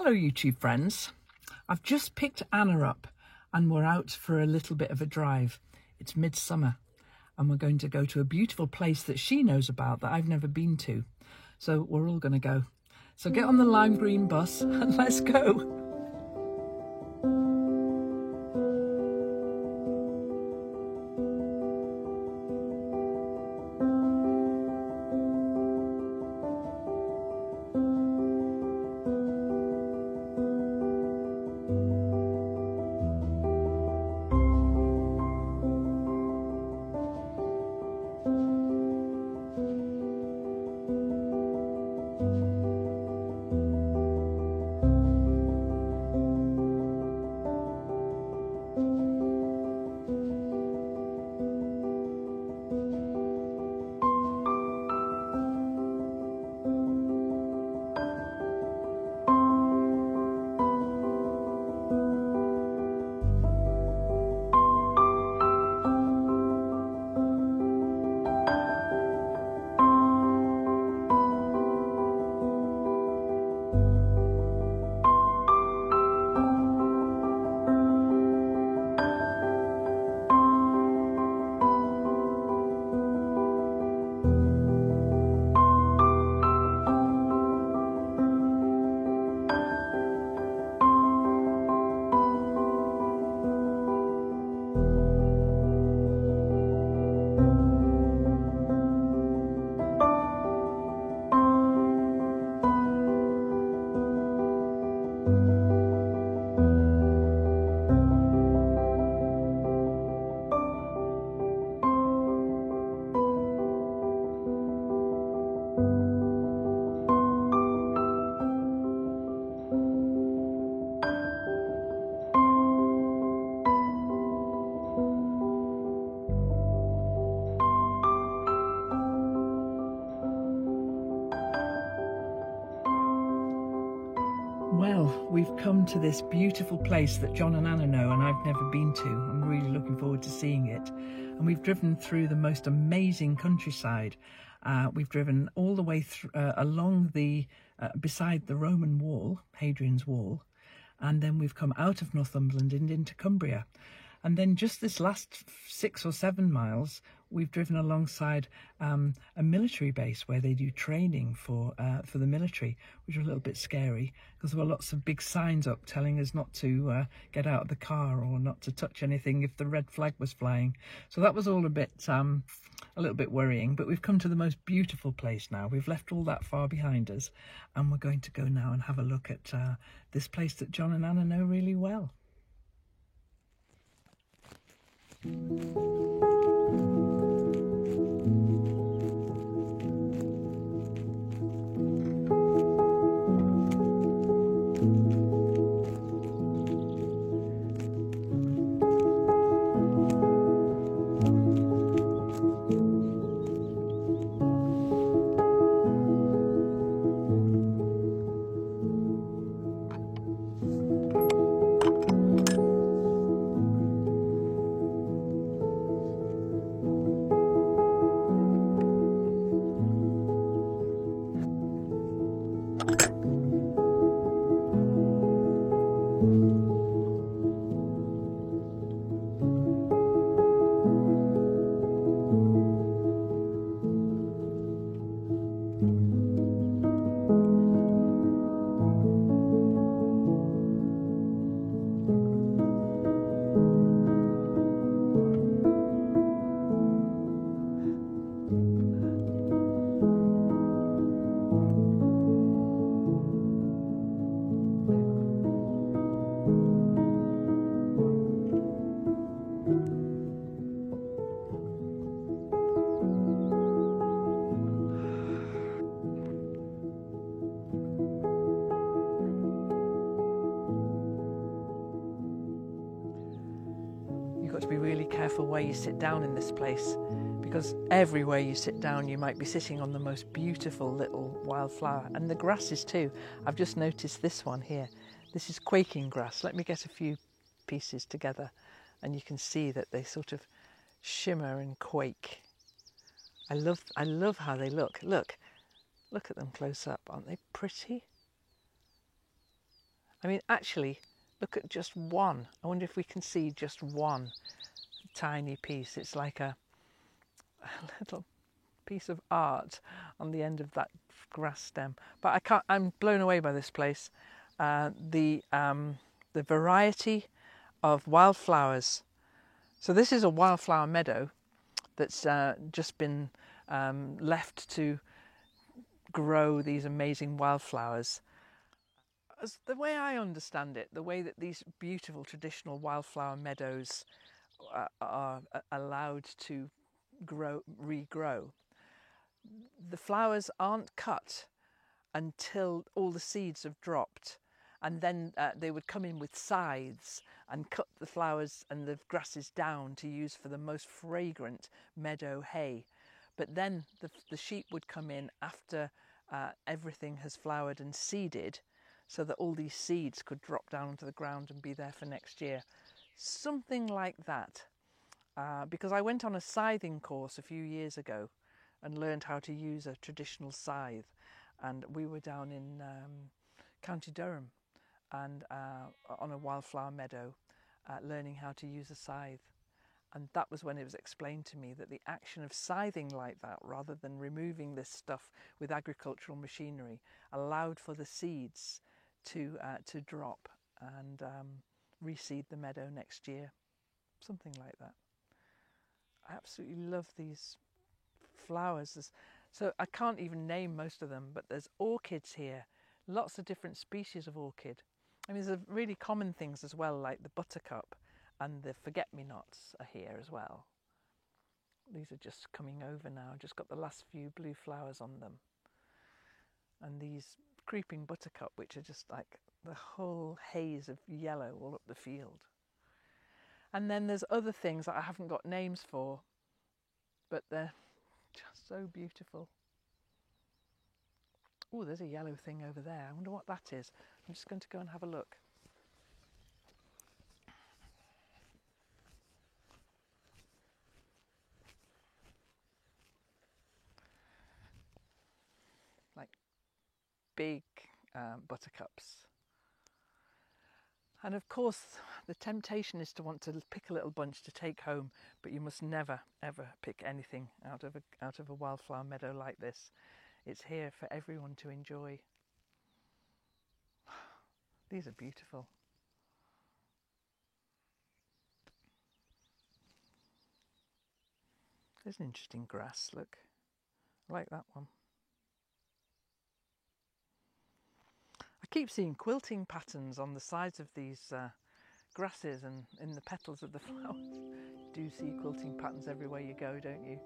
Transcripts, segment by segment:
Hello YouTube friends, I've just picked Anna up and we're out for a little bit of a drive. It's midsummer and we're going to go to a beautiful place that she knows about that I've never been to. So we're all going to go. So get on the lime green bus and let's go. Well, we've come to this beautiful place that John and Anna know and I've never been to. I'm really looking forward to seeing it. And we've driven through the most amazing countryside. We've driven all the way along the, beside the Roman wall, Hadrian's Wall. And then we've come out of Northumberland and into Cumbria. And then just this last 6 or 7 miles, we've driven alongside a military base where they do training for the military, which are a little bit scary because there were lots of big signs up telling us not to get out of the car or not to touch anything if the red flag was flying. So that was all a little bit worrying, but we've come to the most beautiful place now. We've left all that far behind us and we're going to go now and have a look at this place that John and Anna know really well. You've got to be really careful where you sit down in this place because everywhere you sit down you might be sitting on the most beautiful little wildflower, and the grasses too. I've just noticed this one here. This is quaking grass. Let me get a few pieces together and you can see that they sort of shimmer and quake. I love how they look. Look at them close up. Aren't they pretty? I mean, actually, look at just one. I wonder if we can see just one tiny piece. It's like a little piece of art on the end of that grass stem. But I can't. I'm blown away by this place. The variety of wildflowers. So this is a wildflower meadow that's just been left to grow these amazing wildflowers. As the way I understand it, the way that these beautiful traditional wildflower meadows are allowed to regrow, the flowers aren't cut until all the seeds have dropped, and then they would come in with scythes and cut the flowers and the grasses down to use for the most fragrant meadow hay. But then the sheep would come in after everything has flowered and seeded, so that all these seeds could drop down onto the ground and be there for next year. Something like that. Because I went on a scything course a few years ago and learned how to use a traditional scythe. And we were down in County Durham and on a wildflower meadow learning how to use a scythe. And that was when it was explained to me that the action of scything like that, rather than removing this stuff with agricultural machinery, allowed for the seeds to drop and reseed the meadow next year. Something like that. I absolutely love these flowers. So I can't even name most of them, but there's orchids here, lots of different species of orchid. I mean, there's really common things as well, like the buttercup and the forget-me-nots are here as well. These are just coming over now, just got the last few blue flowers on them. And these creeping buttercup, which are just like the whole haze of yellow all up the field. And then there's other things that I haven't got names for, but they're just so beautiful. Oh, there's a yellow thing over there. I wonder what that is. I'm just going to go and have a look. Like big buttercups. And of course, the temptation is to want to pick a little bunch to take home, but you must never, ever pick anything out of a wildflower meadow like this. It's here for everyone to enjoy. These are beautiful. There's an interesting grass, look. I like that one. I keep seeing quilting patterns on the sides of these grasses and in the petals of the flowers. You do see quilting patterns everywhere you go, don't you?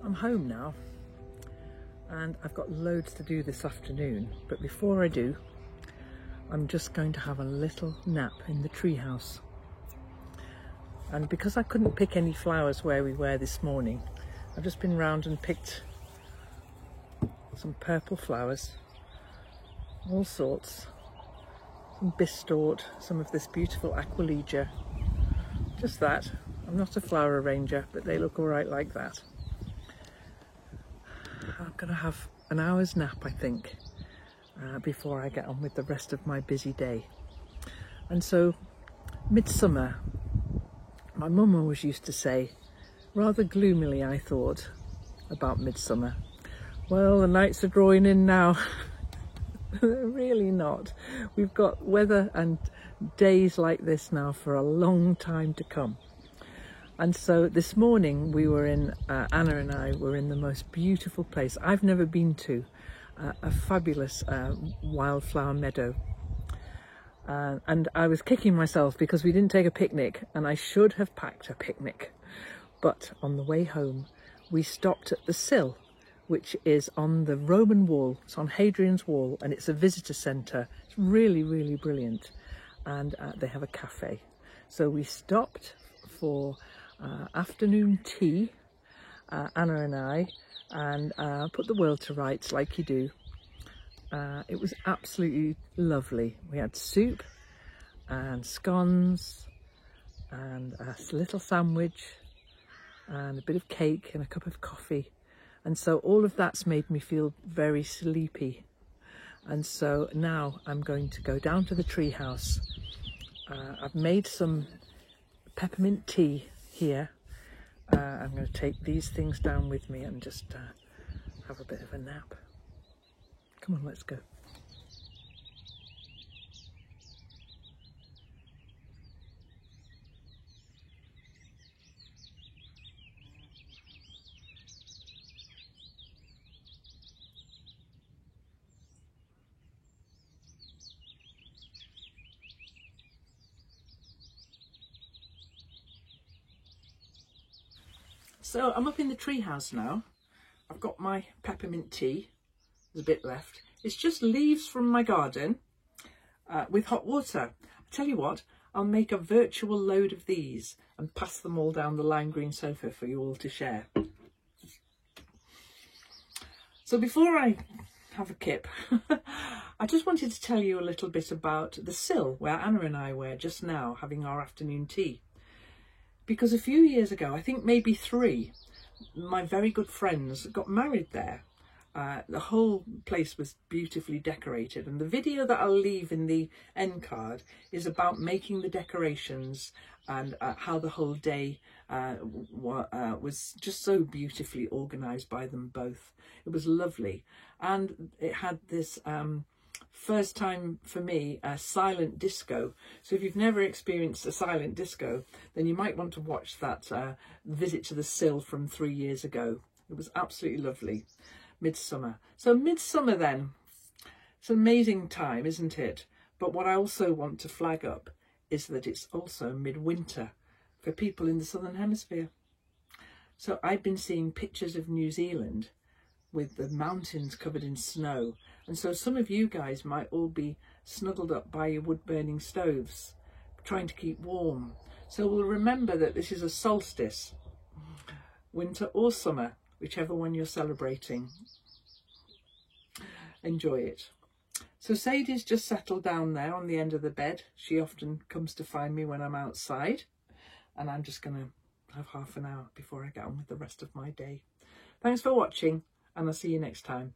I'm home now and I've got loads to do this afternoon, but before I do, I'm just going to have a little nap in the treehouse. And because I couldn't pick any flowers where we were this morning, I've just been round and picked some purple flowers, all sorts, some bistort, some of this beautiful Aquilegia, just that. I'm not a flower arranger, but they look all right like that. I'm going to have an hour's nap, I think, before I get on with the rest of my busy day. And so, midsummer, my mum always used to say, rather gloomily I thought, about midsummer, well, the nights are drawing in now. They're really not. We've got weather and days like this now for a long time to come. And so this morning we were in, Anna and I were in the most beautiful place I've never been to, a fabulous wildflower meadow. And I was kicking myself because we didn't take a picnic, and I should have packed a picnic. But on the way home, we stopped at the Sill, which is on the Roman wall. It's on Hadrian's Wall, and it's a visitor centre. It's really, really brilliant. And they have a cafe. So we stopped for afternoon tea, Anna and I, and put the world to rights like you do. It was absolutely lovely. We had soup and scones and a little sandwich and a bit of cake and a cup of coffee. And so all of that's made me feel very sleepy. And so now I'm going to go down to the treehouse. I've made some peppermint tea here. I'm going to take these things down with me and just have a bit of a nap. Come on, let's go. So I'm up in the treehouse now. I've got my peppermint tea. There's a bit left. It's just leaves from my garden with hot water. I tell you what, I'll make a virtual load of these and pass them all down the lime green sofa for you all to share. So before I have a kip, I just wanted to tell you a little bit about the Sill where Anna and I were just now having our afternoon tea. Because a few years ago, I think maybe 3, my very good friends got married there. The whole place was beautifully decorated, and the video that I'll leave in the end card is about making the decorations and how the whole day was just so beautifully organised by them both. It was lovely, and it had this first time for me a silent disco. So if you've never experienced a silent disco, then you might want to watch that visit to the Sill from 3 years ago. It was absolutely lovely. Midsummer. So midsummer then, it's an amazing time, isn't it? But what I also want to flag up is that it's also midwinter for people in the Southern Hemisphere. So I've been seeing pictures of New Zealand with the mountains covered in snow. And so some of you guys might all be snuggled up by your wood-burning stoves, trying to keep warm. So we'll remember that this is a solstice, winter or summer, whichever one you're celebrating. Enjoy it. So Sadie's just settled down there on the end of the bed. She often comes to find me when I'm outside, and I'm just going to have half an hour before I get on with the rest of my day. Thanks for watching, and I'll see you next time.